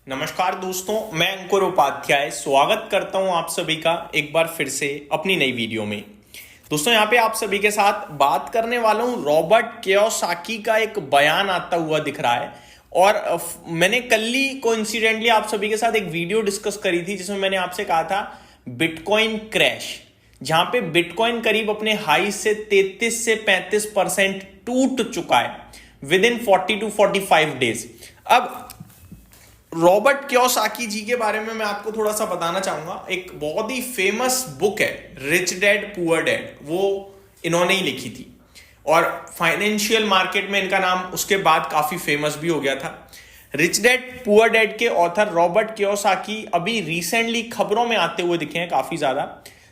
नमस्कार दोस्तों, मैं अंकुर उपाध्याय स्वागत करता हूं आप सभी का एक बार फिर से अपनी नई वीडियो में। दोस्तों यहाँ पे आप सभी के साथ बात करने वाला हूं रॉबर्ट कियोसाकी का एक बयान आता हुआ दिख रहा है। और मैंने कल ही कोइंसिडेंटली आप सभी के साथ एक वीडियो डिस्कस करी थी जिसमें मैंने आपसे कहा था बिटकॉइन क्रैश, जहां पे बिटकॉइन करीब अपने हाई से 33 से 35% टूट चुका है विद इन 40 to 45 डेज। अब रॉबर्ट कियोसाकी जी के बारे में मैं आपको थोड़ा सा बताना चाहूंगा। एक बहुत ही फेमस बुक है रिच डैड पुअर डैड, वो इन्होंने ही लिखी थी और फाइनेंशियल मार्केट में इनका नाम उसके बाद काफी फेमस भी हो गया था। रिच डैड पुअर डैड के ऑथर रॉबर्ट कियोसाकी अभी रिसेंटली खबरों में आते हुए दिखे हैं काफी ज्यादा,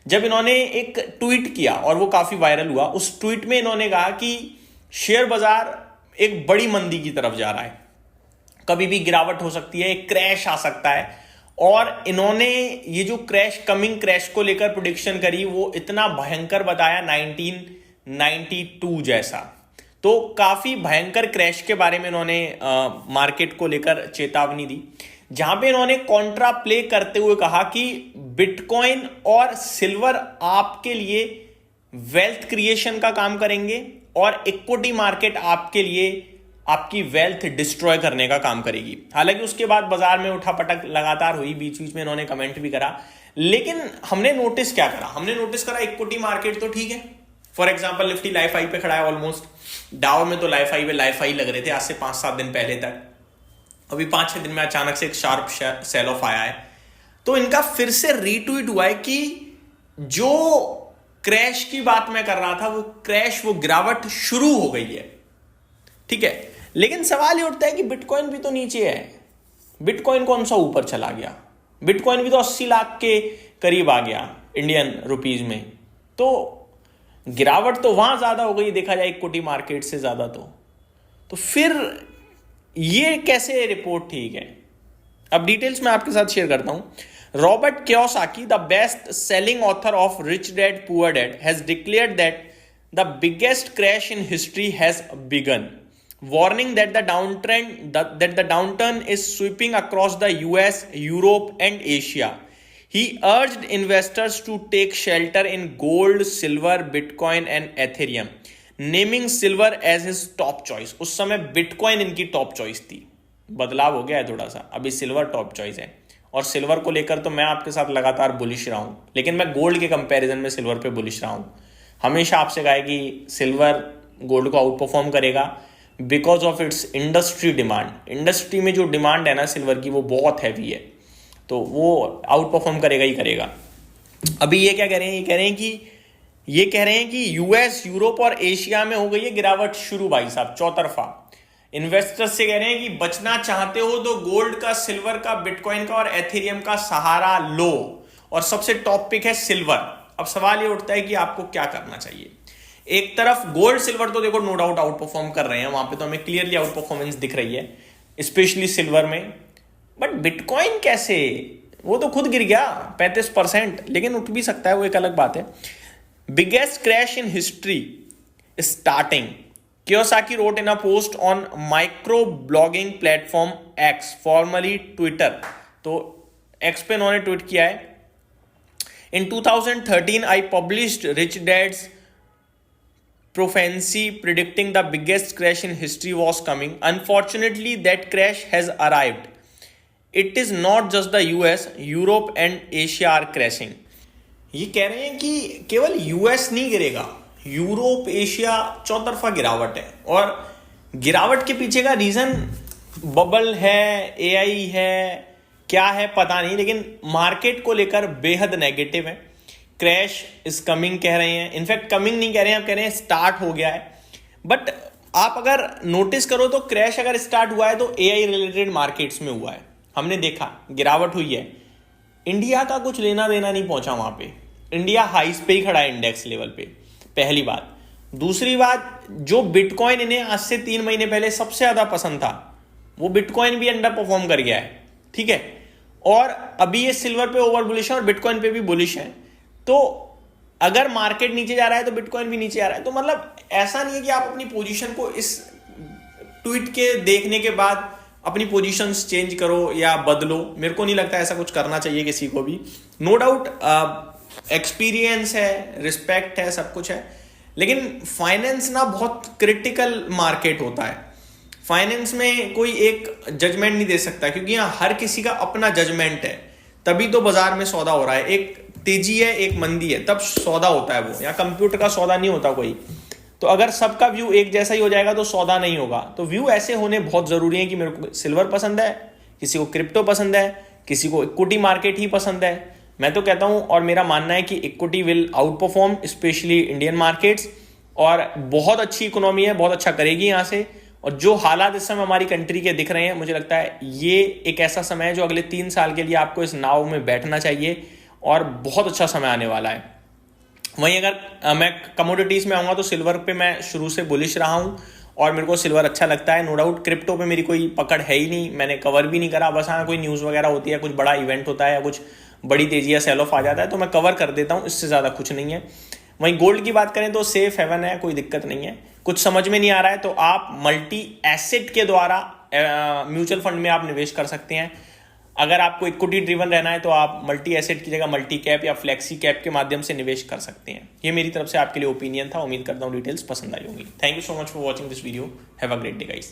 जब इन्होंने एक ट्वीट किया और वो काफी वायरल हुआ। उस ट्वीट में इन्होंने कहा कि शेयर बाजार एक बड़ी मंदी की तरफ जा रहा है, कभी भी गिरावट हो सकती है, एक क्रैश आ सकता है। और इन्होंने ये जो कमिंग क्रैश को लेकर प्रेडिक्शन करी वो इतना भयंकर बताया 1992 जैसा। तो काफी भयंकर क्रैश के बारे में इन्होंने मार्केट को लेकर चेतावनी दी, जहां पे इन्होंने कॉन्ट्रा प्ले करते हुए कहा कि बिटकॉइन और सिल्वर आपके लिए वेल्थ क्रिएशन का काम करेंगे और इक्विटी मार्केट आपके लिए आपकी वेल्थ डिस्ट्रॉय करने का काम करेगी। हालांकि उसके बाद बाजार में उठापटक लगातार हुई, बीच बीच में इन्होंने कमेंट भी करा, लेकिन हमने नोटिस क्या करा? हमने नोटिस करा इक्विटी मार्केट तो ठीक है, for example Nifty life high पे खड़ा है ऑलमोस्ट। डाउ में तो लाइफ हाई लग रहे थे आज से 5-7 दिन पहले तक। अभी 5-6 दिन में अचानक से एक शार्प सेल ऑफ आया है, तो इनका फिर से रीट्वीट हुआ है कि जो क्रैश की बात मैं कर रहा था वो गिरावट शुरू हो गई है। ठीक है, लेकिन सवाल ये उठता है कि बिटकॉइन भी तो नीचे है, बिटकॉइन कौन सा ऊपर चला गया? बिटकॉइन भी तो 80 लाख के करीब आ गया इंडियन रुपीज में, तो गिरावट तो वहां ज्यादा हो गई देखा जाए इक्विटी मार्केट से ज्यादा। तो फिर ये कैसे रिपोर्ट ठीक है? अब डिटेल्स मैं आपके साथ शेयर करता हूं। Robert Kiyosaki, the best selling author of rich dad poor dad, has declared that the biggest crash in history has begin, warning that the downturn is sweeping across the US, Europe and Asia. He urged investors to take shelter in gold, silver, Bitcoin and Ethereum, naming silver as his top choice. उस समय Bitcoin इनकी top choice थी, बदलाव हो गया है थोड़ा सा, अभी सिल्वर टॉप चॉइस है। और सिल्वर को लेकर तो मैं आपके साथ लगातार बुलिश रहा हूं, लेकिन मैं गोल्ड के कंपैरिजन में सिल्वर पे बुलिश रहा हूं। हमेशा आपसे कहा है कि सिल्वर गोल्ड को आउट परफॉर्म करेगा because of its industry demand. Industry में जो डिमांड है ना सिल्वर की वो बहुत हैवी है, तो वो आउट परफॉर्म करेगा ही करेगा। अभी ये क्या कह रहे हैं? ये कह रहे हैं कि यूएस, यूरोप और एशिया में हो गई है गिरावट शुरू भाई साहब, चौतरफा। इन्वेस्टर्स से कह रहे हैं कि बचना चाहते हो तो गोल्ड का, सिल्वर का, बिटकॉइन का और एथेरियम का सहारा लो, और सबसे टॉप पिक है सिल्वर। अब सवाल ये उठता है कि आपको क्या करना चाहिए? एक तरफ गोल्ड सिल्वर तो देखो नो डाउट आउट परफॉर्म कर रहे हैं, वहां पे तो हमें क्लियरली आउट परफॉर्मेंस दिख रही है, स्पेशली सिल्वर में। बट बिटकॉइन कैसे? वो तो खुद गिर गया 35%, लेकिन उठ भी सकता है, वो एक अलग बात है। Biggest crash in history starting, Kiyosaki wrote in a post on micro blogging platform X, formerly Twitter. तो एक्स पे उन्होंने ट्वीट किया है, in 2013 I published rich dads prophecy predicting the biggest crash in history was coming. Unfortunately, that crash has arrived. It is not just the US, Europe and Asia are crashing. ये कह रहे हैं कि केवल US नहीं गिरेगा, Europe, Asia चौतरफा गिरावट है। और गिरावट के पीछे का रीजन बबल है, एआई है, क्या है पता नहीं, लेकिन मार्केट को लेकर बेहद नेगेटिव है। क्रैश इज कमिंग कह रहे हैं, इनफैक्ट कमिंग नहीं कह रहे हैं, आप कह रहे हैं स्टार्ट हो गया है। बट आप अगर नोटिस करो तो क्रैश अगर स्टार्ट हुआ है तो एआई रिलेटेड मार्केट्स में हुआ है। हमने देखा गिरावट हुई है, इंडिया का कुछ लेना देना नहीं पहुंचा वहां पे, इंडिया हाइस पे ही खड़ा है इंडेक्स लेवल पे, पहली बात। दूसरी बात, जो बिटकॉइन इन्हें आज से 3 महीने पहले सबसे ज्यादा पसंद था, वो बिटकॉइन भी अंडर परफॉर्म कर गया है। ठीक है, और अभी ये सिल्वर पे ओवर बुलिश है और बिटकॉइन पे भी बुलिश है। तो अगर मार्केट नीचे जा रहा है तो बिटकॉइन भी नीचे आ रहा है। तो मतलब ऐसा नहीं है कि आप अपनी पोजीशन को इस ट्वीट के देखने के बाद अपनी पोजीशंस चेंज करो या बदलो। मेरे को नहीं लगता ऐसा कुछ करना चाहिए किसी को भी। नो डाउट एक्सपीरियंस है, रिस्पेक्ट है, सब कुछ है, लेकिन फाइनेंस ना बहुत क्रिटिकल मार्केट होता है। फाइनेंस में कोई एक जजमेंट नहीं दे सकता, क्योंकि यहाँ हर किसी का अपना जजमेंट है, तभी तो बाजार में सौदा हो रहा है। एक तेजी है, एक मंदी है, तब सौदा होता है वो। यहाँ कंप्यूटर का सौदा नहीं होता कोई। तो अगर सबका व्यू एक जैसा ही हो जाएगा तो सौदा नहीं होगा। तो व्यू ऐसे होने बहुत जरूरी है कि मेरे को सिल्वर पसंद है, किसी को क्रिप्टो पसंद है, किसी को इक्विटी मार्केट ही पसंद है। मैं तो कहता हूं और मेरा मानना है कि equity will out perform, specially Indian markets, और बहुत अच्छी इकोनॉमी है, बहुत अच्छा करेगी यहाँ से। और जो हालात इस समय हमारी कंट्री के दिख रहे हैं, मुझे लगता है ये एक ऐसा समय है जो अगले 3 साल के लिए आपको इस नाव में बैठना चाहिए, और बहुत अच्छा समय आने वाला है। वहीं अगर मैं कमोडिटीज में आऊँगा तो सिल्वर पे मैं शुरू से बुलिश रहा हूँ और मेरे को सिल्वर अच्छा लगता है, नो डाउट। क्रिप्टो पे मेरी कोई पकड़ है ही नहीं, मैंने कवर भी नहीं करा। बस हाँ, कोई न्यूज़ वगैरह होती है, कुछ बड़ा इवेंट होता है या कुछ बड़ी तेजी या सेल ऑफ आ जाता है तो मैं कवर कर देता हूँ, इससे ज़्यादा कुछ नहीं है। वहीं गोल्ड की बात करें तो सेफ हेवन है, कोई दिक्कत नहीं है। कुछ समझ में नहीं आ रहा है तो आप मल्टी एसेट के द्वारा म्यूचुअल फंड में आप निवेश कर सकते हैं। अगर आपको इक्विटी ड्रिवन रहना है तो आप मल्टी एसेट की जगह मल्टी कैप या फ्लेक्सी कैप के माध्यम से निवेश कर सकते हैं। ये मेरी तरफ से आपके लिए ओपिनियन था। उम्मीद करता हूँ डिटेल्स पसंद आई होंगी। Thank you so much for watching this video. Have a great day guys.